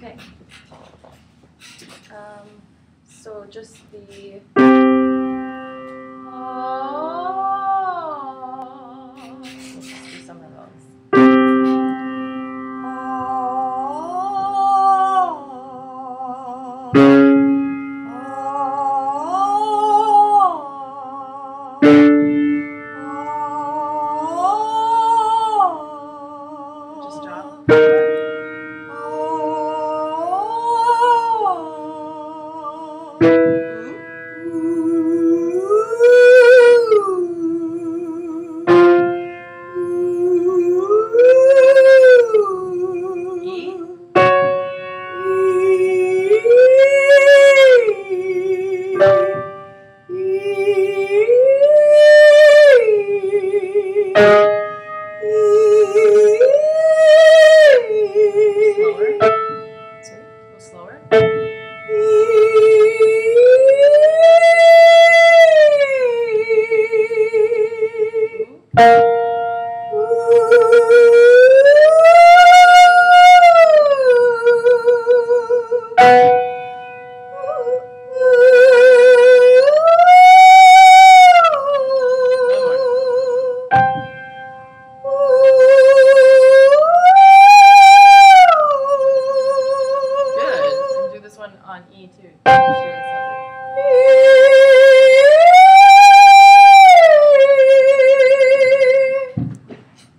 Okay. So just the. Let's just do some of those. Just drop. On E too.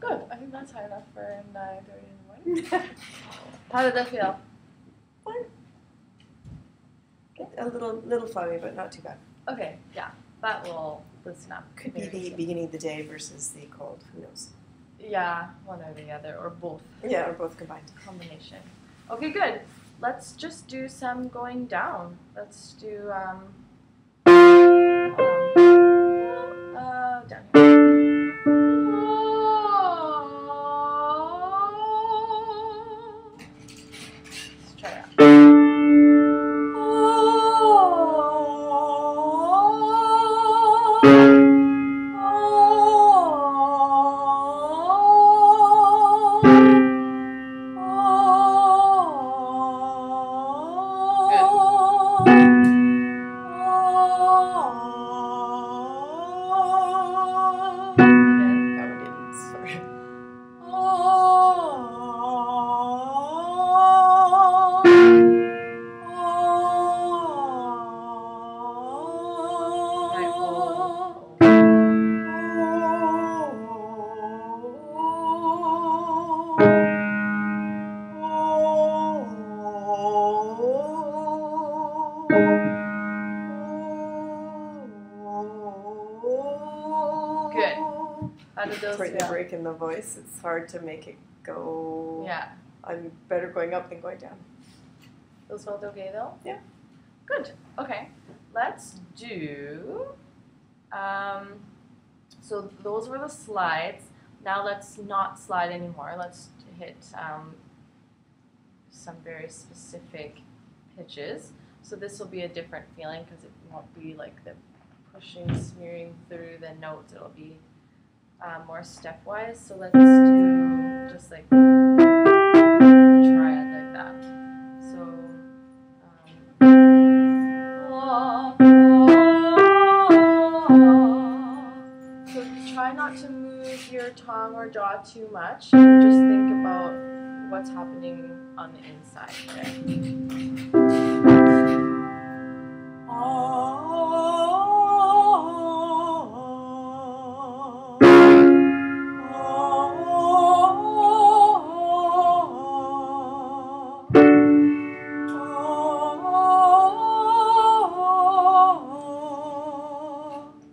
Good. I think that's high enough for 9:30 in the morning. How did that feel? Fine. A little foggy, but not too bad. Okay. Yeah, that will loosen up. Could be the beginning of the day versus the cold. Who knows? Yeah, one or the other, or both. Yeah, or both combined. Combination. Okay, good. Let's just do some going down. Let's do down here. Let's try that. Good. How did those feel? Break in the voice. It's hard to make it go. Yeah. I'm better going up than going down. Those felt okay though? Yeah. Good. Okay. Let's do. So those were the slides. Now let's not slide anymore. Let's hit some very specific pitches. So this will be a different feeling because it won't be like the pushing, smearing through the notes. It'll be more stepwise. So let's do just like try it like that. So try not to move your tongue or jaw too much, and just think about what's happening on the inside there.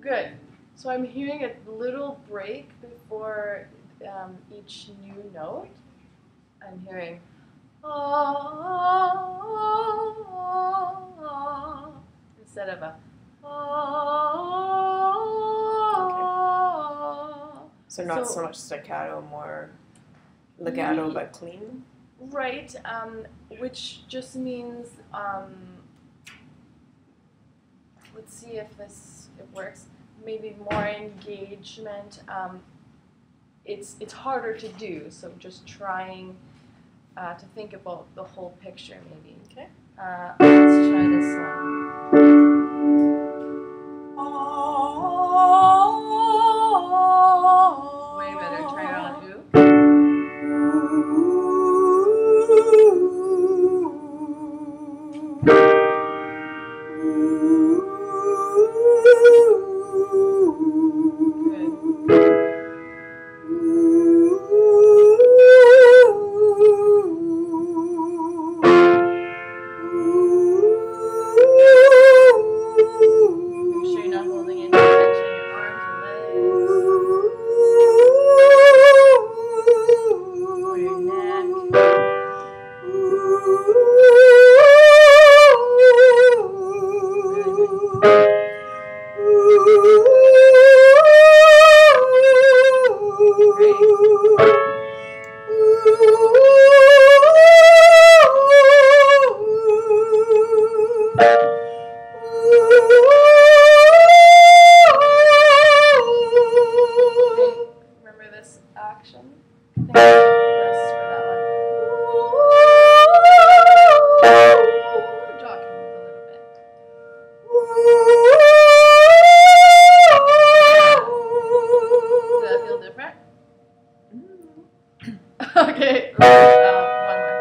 Good. So I'm hearing a little break before each new note. I'm hearing instead of a So not so much staccato, more legato, but clean? Right, which just means, let's see if it works, maybe more engagement. It's harder to do, so just trying to think about the whole picture maybe. Okay. Let's try this one. Way better. Try it on ooh. Okay. One more.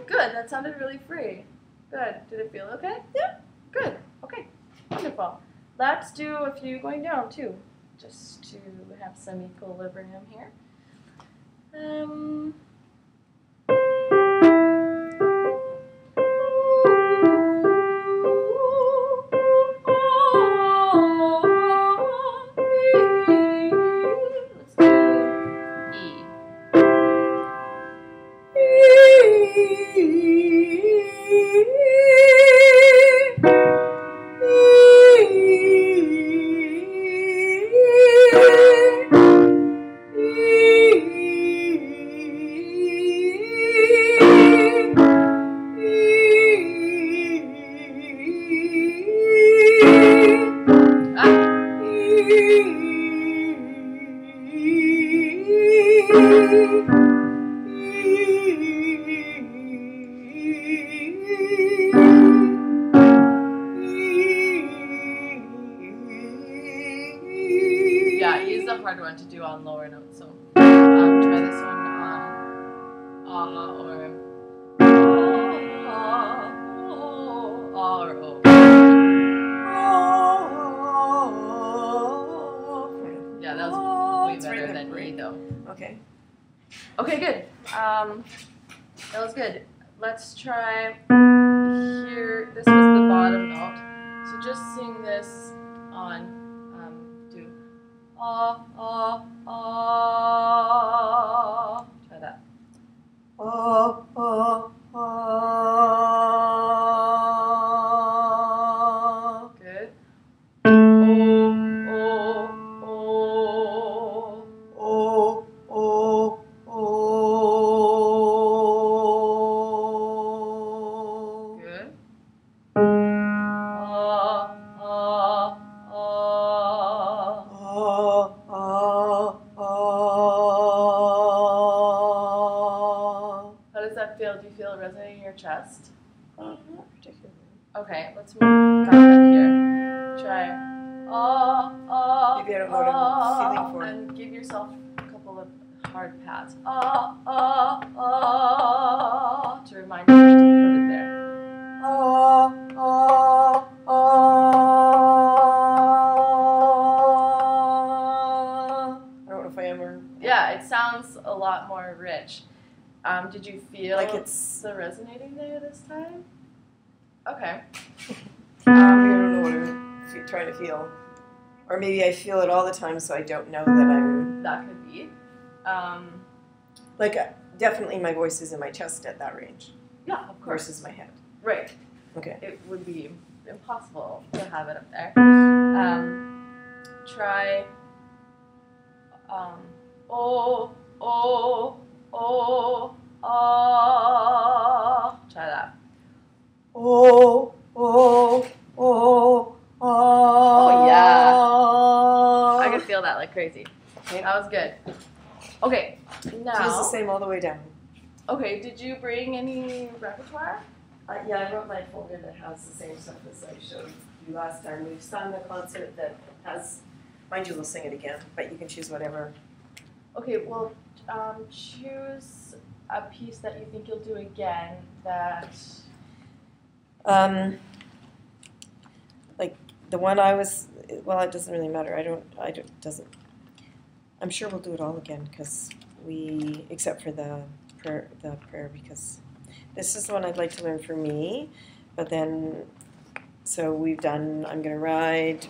Good. That sounded really free. Good. Did it feel okay? Yeah. Good. Okay. Wonderful. Let's do a few going down too, just to have some equilibrium here. Yeah, E is the hard one to do on lower notes, so try this one on or or O. Yeah, that was way better than E though. Okay. Okay, good. That was good. Let's try here. This was the bottom note. So just sing this on do. Try that. Good. Good. How does that feel? Do you feel it resonating in your chest? Not particularly. Okay, let's move back up here. Try Maybe I don't know what I'm feeling for. and give yourself a couple of hard pats. To remind yourself to put it there. I don't know if I am or. Yeah, it sounds a lot more rich. Did you feel Like it's the resonating there this time? Okay. Maybe I don't know what I'm trying to feel. Or maybe I feel it all the time, so I don't know that I'm. That could be. Like, definitely my voice is in my chest at that range. Yeah, of course. Versus my head. Right. Okay. It would be impossible to have it up there. Try. Try that. Oh yeah. I can feel that like crazy. Okay. That was good. Okay, now. So it's the same all the way down. Okay, did you bring any repertoire? Yeah, I wrote my folder that has the same stuff as I showed you last time. We've sung a concert that has, mind you, we'll sing it again, but you can choose whatever. Okay, well, choose a piece that you think you'll do again that... Like the one I was, well, it doesn't really matter. I'm sure we'll do it all again because except for the prayer, because this is the one I'd like to learn for me, but then, so we've done, I'm going to ride,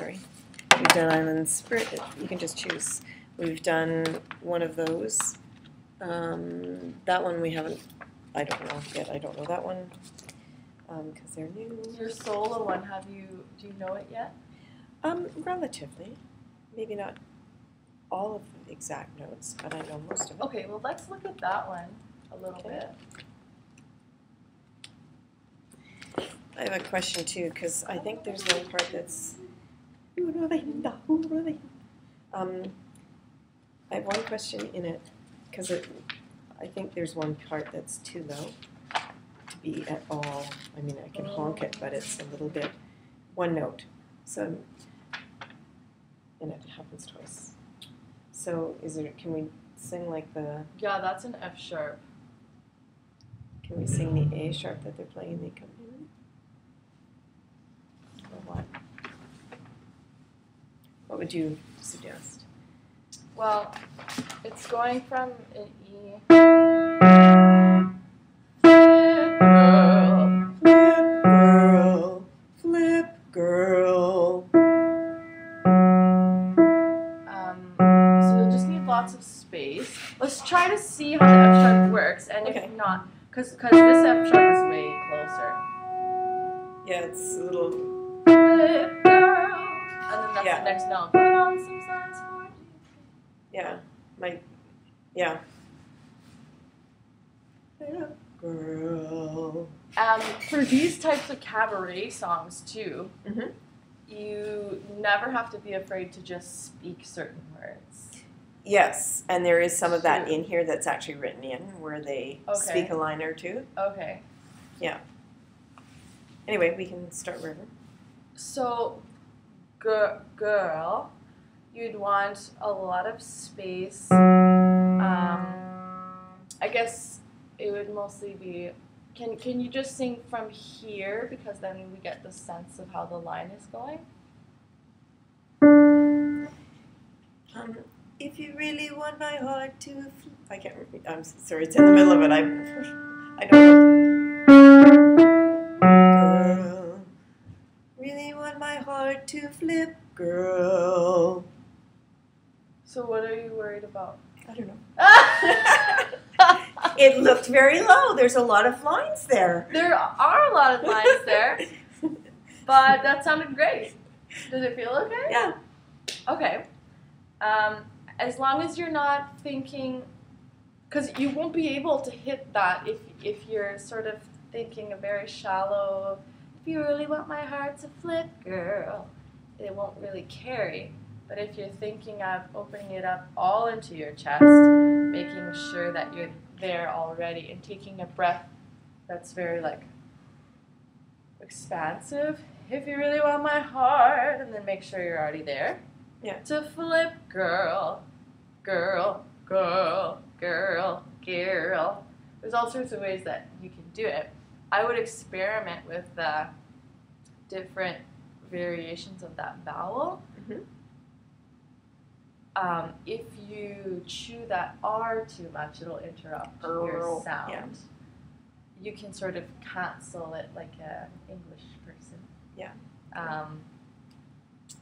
we've done Island Spirit, you can just choose. We've done one of those. That one we haven't, I don't know yet, I don't know that one, because they're new. Your solo one, do you know it yet? Relatively. Maybe not all of the exact notes, but I know most of it. Okay, well, let's look at that one a little bit. I have a question too, because I think there's one part that's. I have one question in it, because I think there's one part that's too low to be at all. I mean, I can honk it, but it's a little bit one note. So, and it happens twice. So, can we sing like the? Yeah, that's an F sharp. Can we sing the A sharp that they're playing in the accompaniment? Or what? What would you suggest? Well, it's going from an E. Flip girl. So you'll just need lots of space. Let's try to see how the F sharp works, and Okay. if not, because this F sharp is way closer. Yeah, it's a little. Flip girl, and then that's Yeah. the next note. Put on some signs for you. Yeah, yeah. Flip girl. For these types of cabaret songs too, Mm-hmm. you never have to be afraid to just speak certain words. Yes, and there is some of that in here that's actually written in where they Okay. speak a line or two. Okay. Anyway, we can start wherever. So, girl, you'd want a lot of space. I guess it would mostly be. Can you just sing from here, because then we get the sense of how the line is going? If you really want my heart to, I can't repeat. I'm sorry, it's in the middle of it. I don't. Girl, really want my heart to flip, girl. So what are you worried about? I don't know. It looked very low. There's a lot of lines there. There are a lot of lines there, but that sounded great. Does it feel okay? Yeah. Okay. As long as you're not thinking, because you won't be able to hit that if you're sort of thinking a very shallow, if you really want my heart to flip, girl, it won't really carry. But if you're thinking of opening it up all into your chest, making sure that you're there already and taking a breath that's very like expansive. If you really want my heart, and then make sure you're already there. Yeah. To flip, girl, girl, girl, girl, girl. There's all sorts of ways that you can do it. I would experiment with the different variations of that vowel. Mm-hmm. If you chew that R too much, it'll interrupt your sound. Yeah. You can sort of cancel it like an English person. Yeah.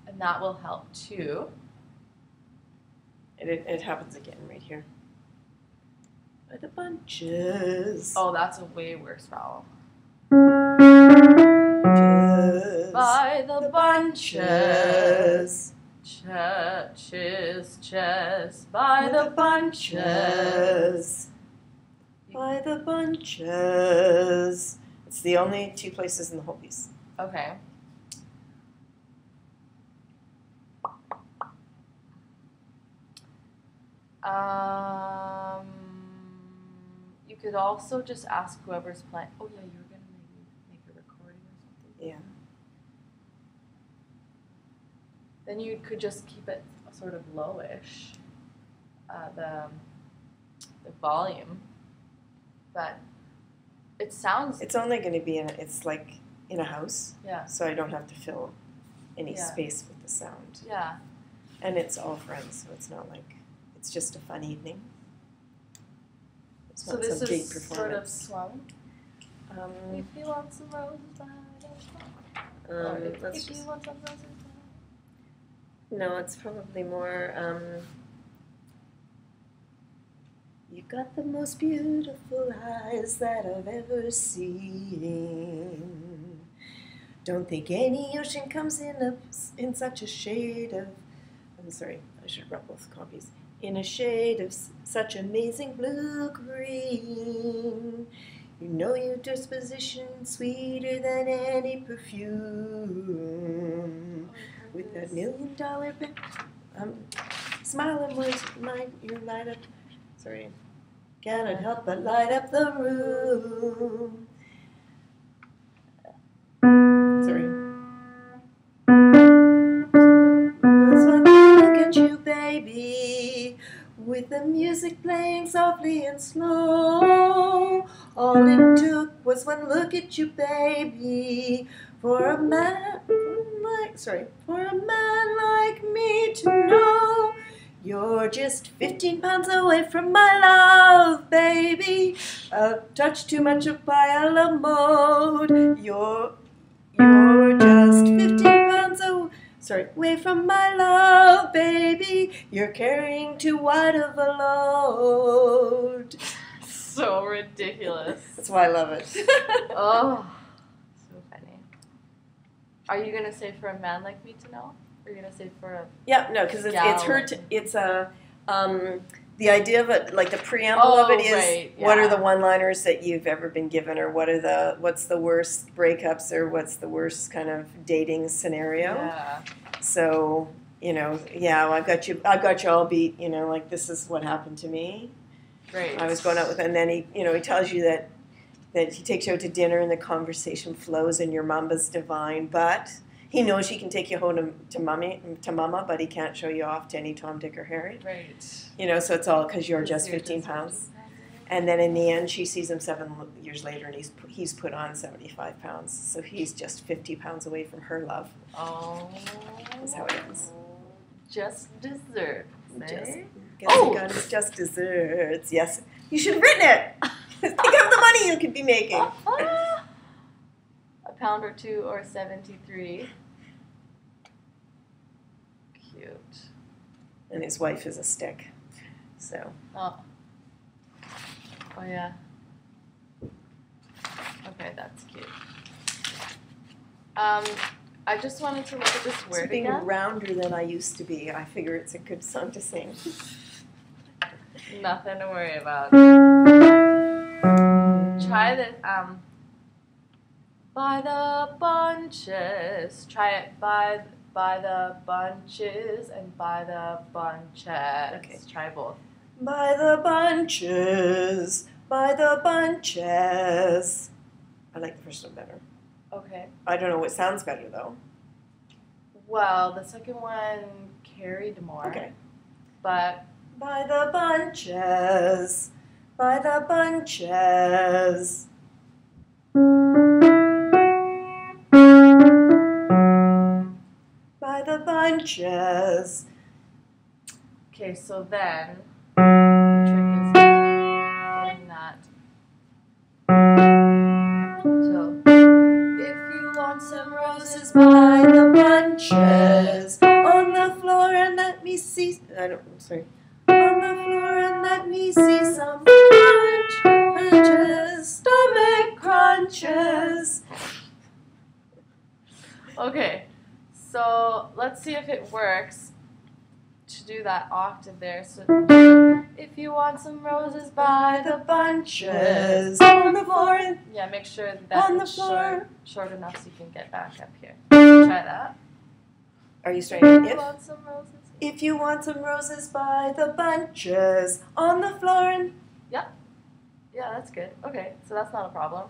And that will help too. It happens again right here. By the bunches. Oh, that's a way worse vowel. Bunches. By the bunches. Bunches. Chess, by the bunches. By the bunches. It's the only two places in the whole piece. You could also just ask whoever's playing. Oh yeah, you were gonna maybe make a recording or something. Yeah. Then you could just keep it sort of lowish, the volume, but it sounds. It's only going to be it's like in a house, Yeah. so I don't have to fill any Yeah. space with the sound. Yeah. And it's all friends, so it's not like, it's just a fun evening. It's So not this some big is sort of performance. swung. If you want some roses, buy them. Let's If you just, want some roses, buy no, it's probably more, you got the most beautiful eyes that I've ever seen. Don't think any ocean comes in such a shade of, I'm sorry, I should rub both copies. In a shade of such amazing blue-green. You know your disposition sweeter than any perfume. With that $1 million smiling words, you light up, sorry, cannot help but light up the room. Sorry. Just want to look at you, baby, with the music playing softly and slow. All it took was one look at you, baby, for a man like me to know you're just 15 pounds away from my love, baby. A touch too much of Paella mode. You're just 15 pounds away from my love, baby. You're carrying too wide of a load. So ridiculous. That's why I love it. Oh, so funny. Are you gonna say for a man like me to know? Or are you gonna say for a Yeah, no, because it's her. gal? It's a the idea of it, like the preamble of it is, right, what are yeah. the one-liners that you've ever been given, or what's the worst breakups, or what's the worst kind of dating scenario? Yeah. So yeah, well, I've got you all beat. Like this is what happened to me. Great. I was going out with, and then he tells you that he takes you out to dinner and the conversation flows and your mamba's divine, but he knows he can take you home to mama, but he can't show you off to any Tom, Dick, or Harry. Right. So it's all because you're just 15 pounds. And then in the end, she sees him 7 years later, and he's put on 75 pounds. So he's just 50 pounds away from her love. Oh. That's how it ends. Just dessert. Guess he got his just desserts. Yes. You should have written it. Think of the money you could be making. A pound or two or 73. Cute. And his wife is a stick. So. Oh. Oh yeah. Okay, that's cute. I just wanted to look at this word being again. rounder than I used to be, I figure it's a good song to sing. Nothing to worry about. Try this. By the bunches. Try it by the bunches and by the bunches. Okay. Try both. By the bunches, by the bunches. I like the first one better. Okay. I don't know what sounds better though. Well, the second one carried more. Okay. But by the bunches, by the bunches. By the bunches. okay, so then the trick is getting that. So if you want some roses By the bunches on the floor and let me see. I'm sorry. On the floor and let me see some crunches, stomach crunches. Okay, so let's see if it works to do that octave there. So if you want some roses by the bunches on the floor and yeah, make sure that on the it's floor. short enough so you can get back up here. Try that. Are you starting If with you if? want some roses. If you want some roses by the bunches on the floor and... Yeah, that's good. Okay, so that's not a problem.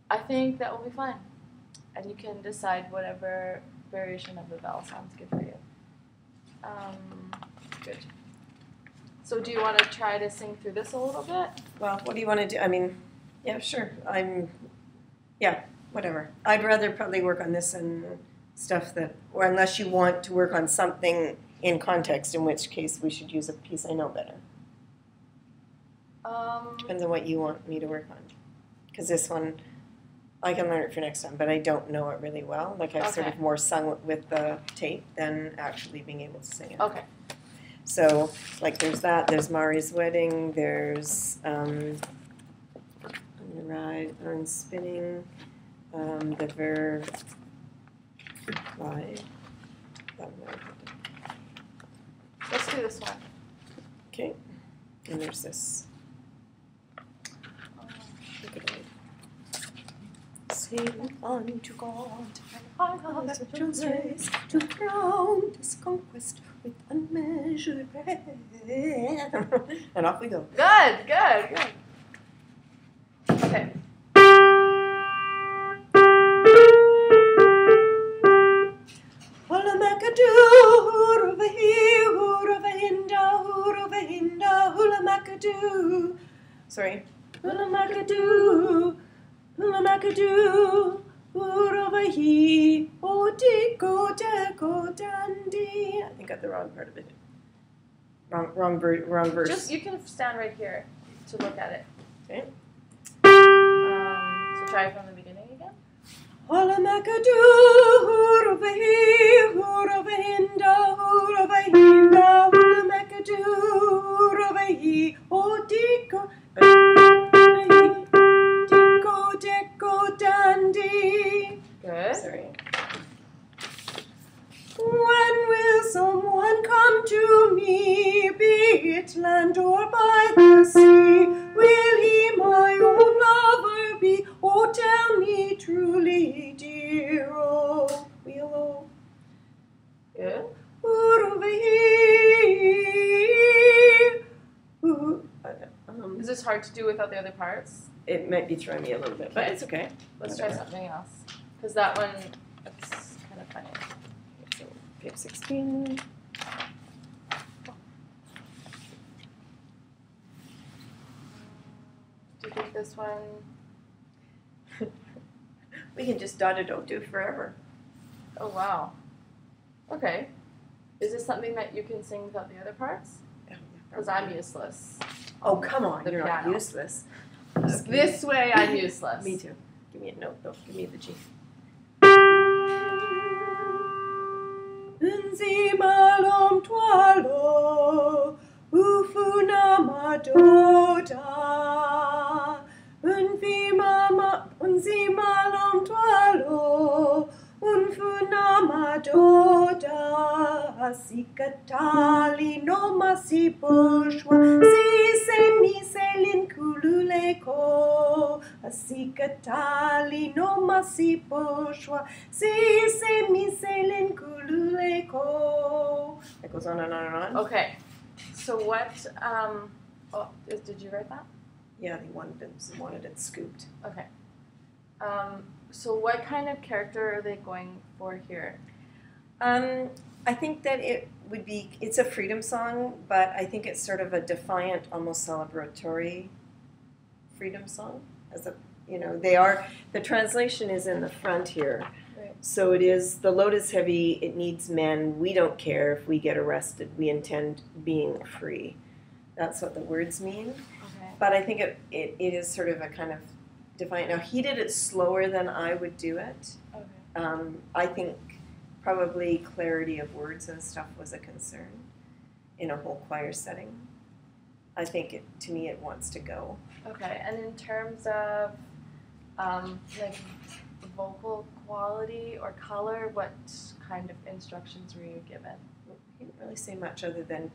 I think that will be fine. And you can decide whatever variation of the vowel sounds good for you. Good. So do you want to try to sing through this a little bit? Well, what do you want to do? I mean, yeah, sure. Yeah, whatever. I'd rather probably work on this and stuff that, or unless you want to work on something in context, in which case we should use a piece I know better. Depends on what you want me to work on. Because this one, I can learn it for next time, but I don't know it really well. Like I've sort of more sung with the tape than actually being able to sing it. Okay. So, like there's that, there's Mari's Wedding, there's On the Ride, On Spinning, the verb live. Let's do this one. Okay, and there's this. Sing unto God, and I have John's race to crown this conquest with unmeasured praise. And off we go. Good, good, good. Okay. Sorry. Hula-macadoo, hula-macadoo, hoo-ra-va-hee, oh-dee-go-da-go-dandy. I think I got the wrong part of it. Wrong verse. Just, you can stand right here to look at it. Okay. So try from the beginning again. Hula-macadoo, hoo-ra-va-hee, hoo-ra-va-hinda, hoo-ra-va-hinda, hula-macadoo, hoo-ra-va-hee, oh-dee-go. Dandy. Good. Sorry. When will someone come to me, be it land or by the sea? Will he my own lover be? Oh, tell me truly, dear. Oh, willow. Good. Is this hard to do without the other parts? It might be throwing me a little bit, but Okay. it's okay. Let's try something else. Because that one, it's kind of funny. So, page 16. Do you think this one? We can just do forever. Oh, wow. Okay. Is this something that you can sing without the other parts? Because I'm useless. Oh, come on. The You're piano. not useless. This way, I'm useless. Me too. Give me a note, though. Give me the G. Unzimalom twalo, ufuna madoda. Unzimalom twalo, unfuna madoda. Sikatali no masiposhwa, si se mi selin kululeko. Sikatali no masiposhwa, si se mi selin kululeko. It goes on and on and on. Okay. So what, did you write that? Yeah, they wanted it scooped. Okay. So what kind of character are they going for here? I think that it's a freedom song, but I think it's sort of a defiant, almost celebratory freedom song. The translation is in the front here. Right. So it is, the load is heavy, it needs men, we don't care if we get arrested, we intend being free. That's what the words mean. Okay. But I think it is sort of a kind of defiant. Now, he did it slower than I would do it. Okay. I think probably clarity of words and stuff was a concern in a whole choir setting. I think to me it wants to go. Okay, and in terms of like vocal quality or color, what kind of instructions were you given? He didn't really say much other than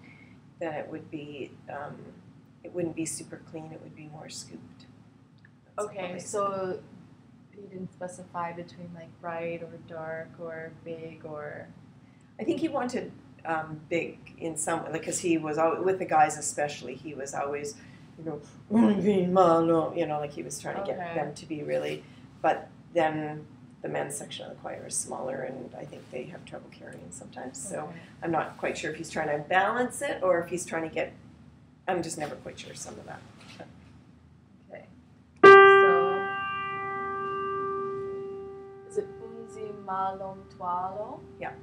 that it would be, it wouldn't be super clean, it would be more scooped. That's Okay, so you didn't specify between like bright or dark or big or... I think he wanted big in some, because he was always, with the guys especially, he was always, like he was trying to get them to be really, but then the men's section of the choir is smaller, and I think they have trouble carrying sometimes. So I'm not quite sure if he's trying to balance it or if he's trying to get. I'm just never quite sure some of that. Okay. So is it unzi malom tualo? Yeah.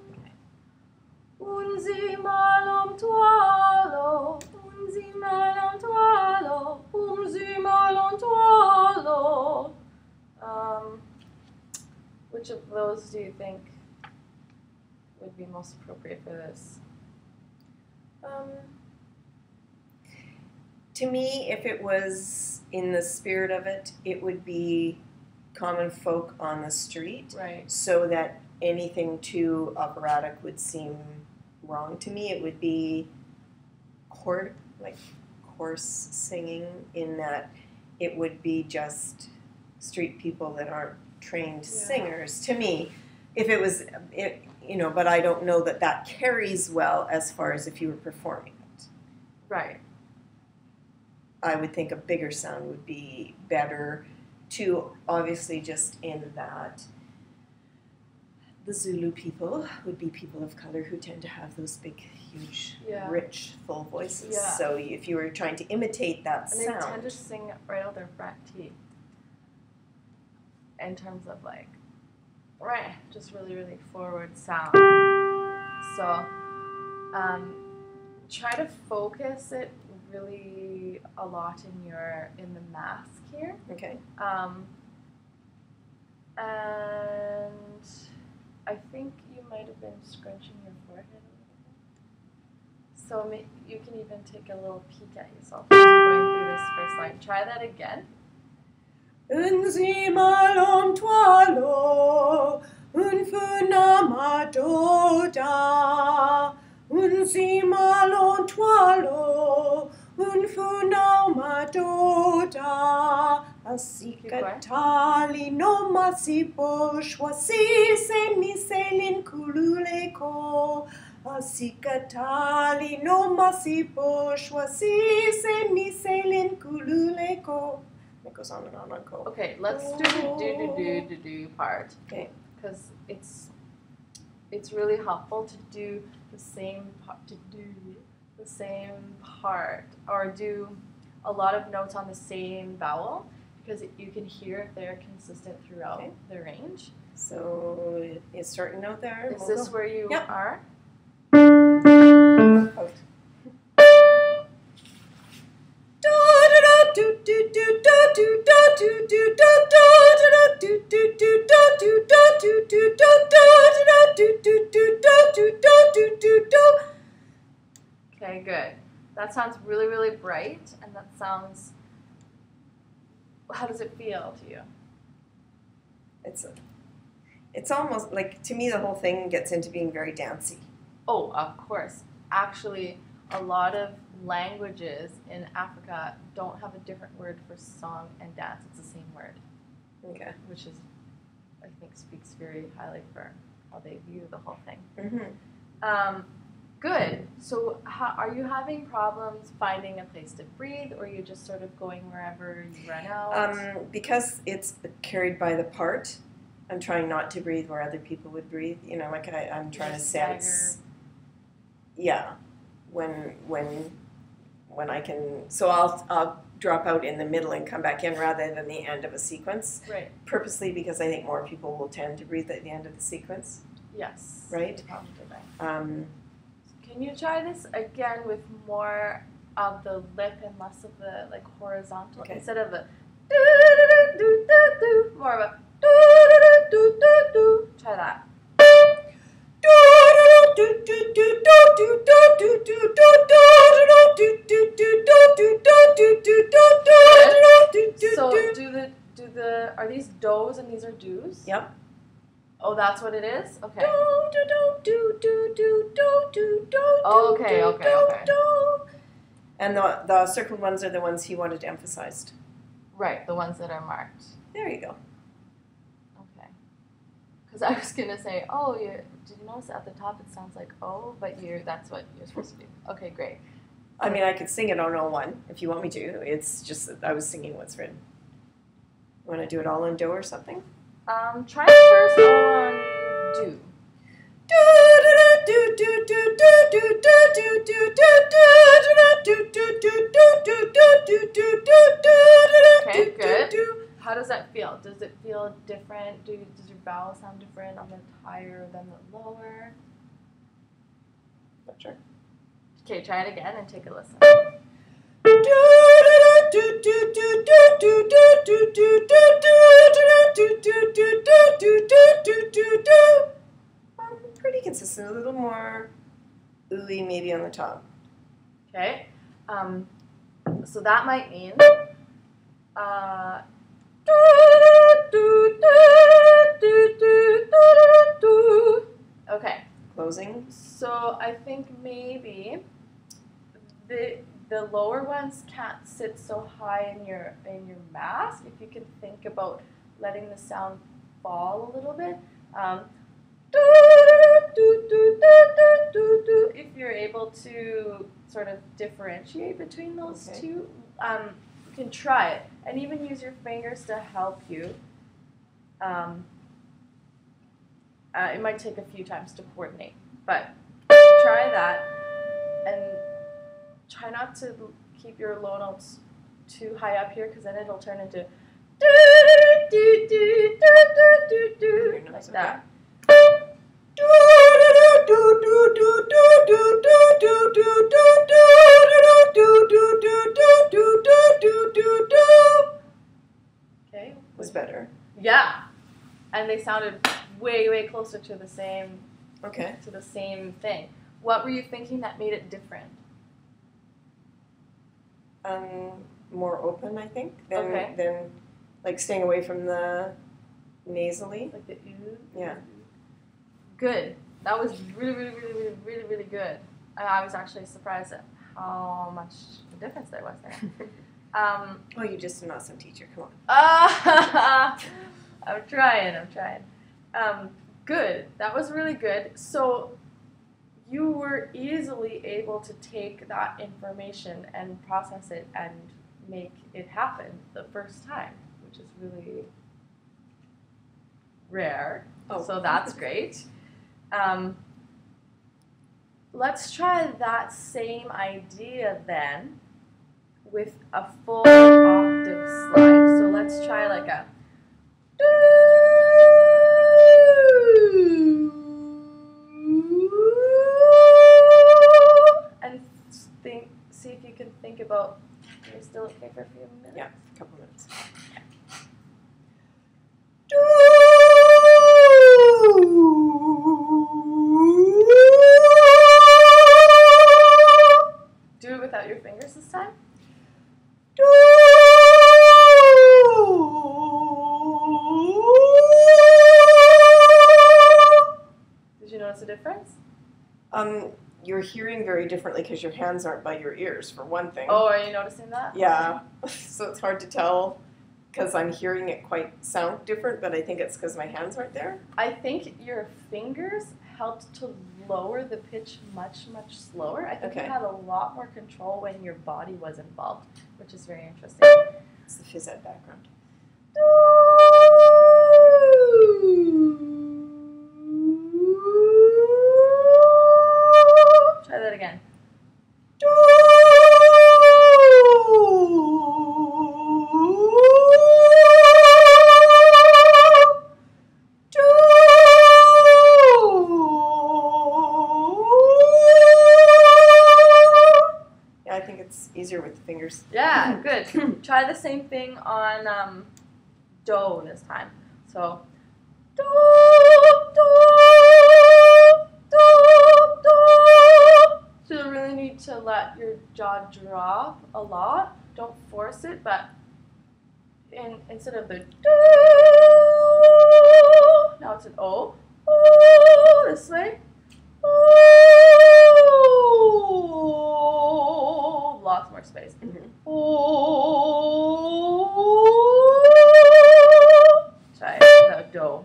Unzi malom tualo, unzi malom tualo, unzi malom tualo. Which of those do you think would be most appropriate for this? To me, if it was in the spirit of it, it would be common folk on the street. Right. So that anything too operatic would seem wrong to me. It would be coarse singing, in that it would be just street people that aren't trained singers. To me, if it was, but I don't know that carries well as far as if you were performing it. Right. I would think a bigger sound would be better, too, obviously, just in that the Zulu people would be people of color who tend to have those big, huge, rich, full voices. Yeah. So if you were trying to imitate that sound. And they tend to sing right out their front teeth. In terms of just really, really forward sound. So try to focus it really a lot in the mask here. Okay. And I think you might have been scrunching your forehead a little bit. So you can even take a little peek at yourself as you're going through this first line. Try that again. Unzi malom tualo, unfuna madoda. Unzi malom tualo, unfuna madoda. Asikatali no masipo shwasi se miselin kululeko. Asikatali no masipo shwasi se miselin kululeko. It goes on and on and on. Okay, let's do the do part. Okay. Because it's really helpful to do the same part, or do a lot of notes on the same vowel, because you can hear if they're consistent throughout the range. So you start a note there. Is this where you are? Out. Okay, good. That sounds really, really bright, and that sounds. How does it feel to you? It's almost like, to me, the whole thing gets into being very dancey. Oh, of course. Actually, a lot of languages in Africa don't have a different word for song and dance. It's the same word. Okay. Which is, I think, speaks very highly for how they view the whole thing. Mm-hmm. Good. So are you having problems finding a place to breathe, or are you just sort of going wherever you run out? Because it's carried by the part, I'm trying not to breathe where other people would breathe. I'm trying to sense. Yeah. When I can, so I'll drop out in the middle and come back in rather than the end of a sequence. Right. Purposely, because I think more people will tend to breathe at the end of the sequence. Yes. Right? Probably right. Can you try this again with more of the lip and less of the horizontal? Okay. Instead of the do-do-do-do-do-do, more of a do-do-do-do-do. Try that. So are these do's and these are do's? Yep. Oh, that's what it is? Okay. Okay. And the circled ones are the ones he wanted emphasized. Right, the ones that are marked. There you go. Okay. Because I was going to say, Did you notice at the top it sounds like oh, but that's what you're supposed to do. Okay, great. I mean, I could sing it on O1 if you want me to. It's just that I was singing what's written. You want to do it all in Do or something? Try it first on Do. Okay, good. How does that feel? Does it feel different? Does your vowel sound different on the higher than the lower? Not sure. Okay, try it again and take a listen. Pretty consistent, a little more ooey maybe on the top. Okay, so that might mean okay. Closing. So I think maybe the lower ones can't sit so high in your mask. If you can think about letting the sound fall a little bit. If you're able to sort of differentiate between those two, you can try it and even use your fingers to help you. It might take a few times to coordinate, but try that and try not to keep your low notes too high up here because then it'll turn into like that. Okay. Was better. Yeah. And they sounded way, way closer to the same thing. What were you thinking that made it different? More open, I think, than like staying away from the nasally. Like the ooh? Yeah. Good. That was really, really, really, really, really, really good. I was actually surprised at how much the difference there was there. Oh, you're just an awesome teacher. Come on. I'm trying. Good. That was really good. So you were easily able to take that information and process it and make it happen the first time, which is really rare. Oh. So that's great. Let's try that same idea then with a full octave slide. So let's try like a and see if you can think about. Are you still okay for a few minutes? Yeah, a couple minutes. Do it without your fingers this time. Did you notice a difference? You're hearing very differently because your hands aren't by your ears, for one thing. Oh, are you noticing that? Yeah, so it's hard to tell because I'm hearing it sound different, but I think it's because my hands aren't there. I think your fingers helped to lower the pitch much, much slower. I think you had a lot more control when your body was involved, which is very interesting. It's the phys ed background. Try that again. Yeah, I think it's easier with the fingers. Yeah, good. Try the same thing on do this time. So, do, do, do, do. So you really need to let your jaw drop a lot. Don't force it, but instead of the do, now it's an O. O this way. O, lots more space. O, try the do.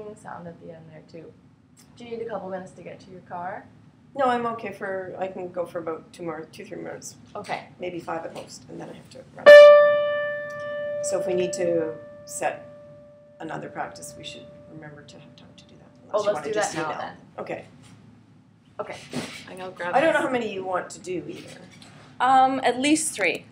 clicking sound at the end there too. Do you need a couple minutes to get to your car? No, I'm okay I can go for about 3 minutes, Okay. maybe 5 at most, and then I have to run. So if we need to set another practice, we should remember to have time to do that. Oh, Unless you let's want to do just that now email. then. Okay. Okay. I'm gonna grab. I don't know how many you want to do either. At least 3.